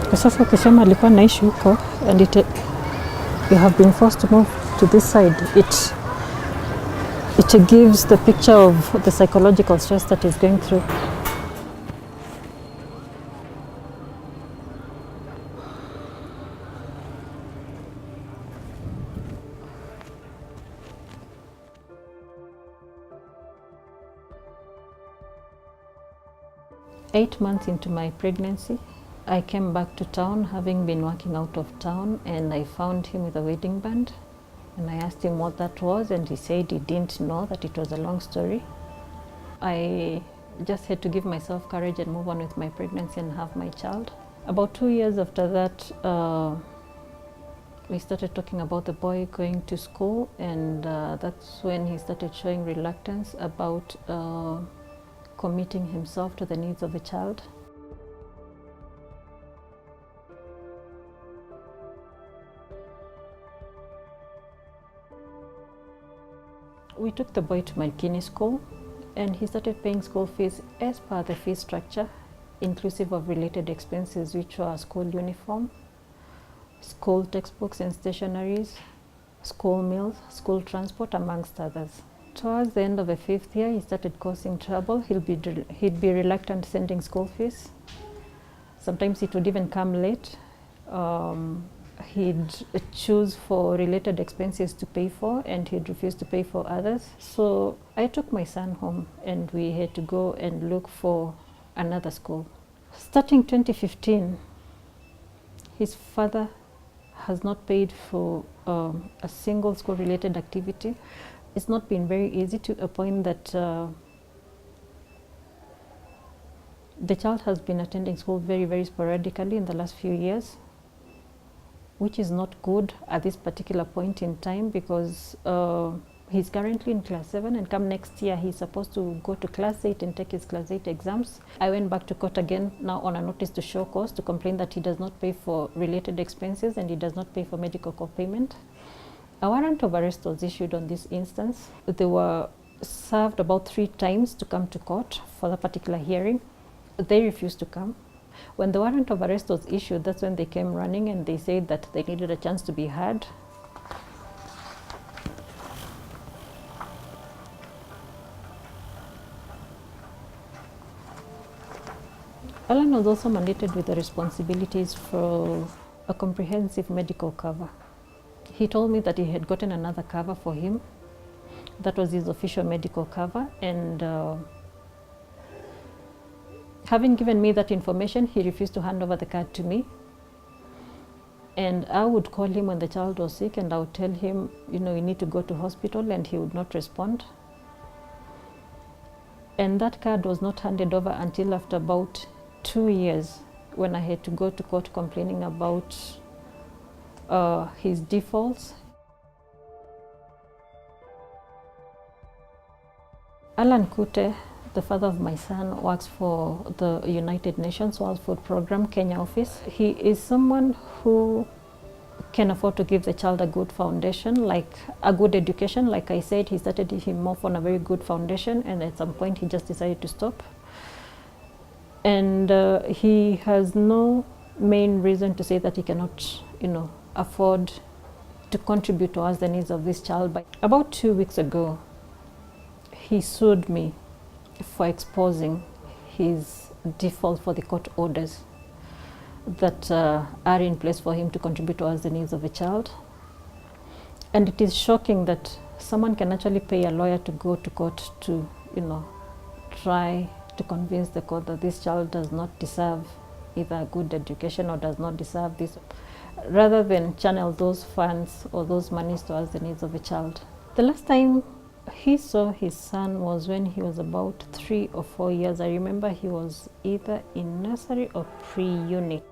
Kwa sasa ukisema alikuwa naishi huko and you have been forced to move to this side, it gives the picture of the psychological stress that he's going through. Eight months into my pregnancy, I came back to town, having been working out of town, and I found him with a wedding band. And I asked him what that was, and he said he didn't know, that it was a long story. I just had to give myself courage and move on with my pregnancy and have my child. About 2 years after that, we started talking about the boy going to school, and that's when he started showing reluctance about committing himself to the needs of the child. We took the boy to Makini school, and he started paying school fees as per the fee structure, inclusive of related expenses, which were school uniform, school textbooks and stationaries, school meals, school transport, amongst others. Towards the end of the 5th year, he started causing trouble. He'd be reluctant sending school fees. Sometimes it would even come late. He'd choose for related expenses to pay for, and he'd refuse to pay for others. So I took my son home, and we had to go and look for another school. Starting 2015, his father has not paid for a single school-related activity. It's not been very easy, to a point that the child has been attending school very, very sporadically in the last few years, which is not good at this particular point in time, because he's currently in class 7, and come next year he's supposed to go to class 8 and take his class 8 exams. I went back to court again, now on a notice to show cause, to complain that he does not pay for related expenses and he does not pay for medical co-payment. A warrant of arrest was issued on this instance. They were served about 3 times to come to court for the particular hearing. They refused to come. When the warrant of arrest was issued, that's when they came running, and they said that they needed a chance to be heard. Allan was also mandated with the responsibilities for a comprehensive medical cover. He told me that he had gotten another cover for him. That was his official medical cover, and having given me that information, he refused to hand over the card to me. And I would call him when the child was sick, and I would tell him, you know, you need to go to hospital, and he would not respond. And that card was not handed over until after about 2 years, when I had to go to court complaining about his defaults. Allan Kute, the father of my son, works for the United Nations World Food Program Kenya office. He is someone who can afford to give the child a good foundation, like a good education. Like I said, he started him off on a very good foundation, and at some point he just decided to stop. And he has no main reason to say that he cannot, you know, afford to contribute towards the needs of this child. But about 2 weeks ago, he sued me for exposing his default for the court orders that are in place for him to contribute towards the needs of a child. And it is shocking that someone can actually pay a lawyer to go to court to, you know, try to convince the court that this child does not deserve either a good education or does not deserve this, rather than channel those funds or those monies towards the needs of a child. The last time he saw his son was when he was about 3 or 4 years. I remember he was either in nursery or pre-unit.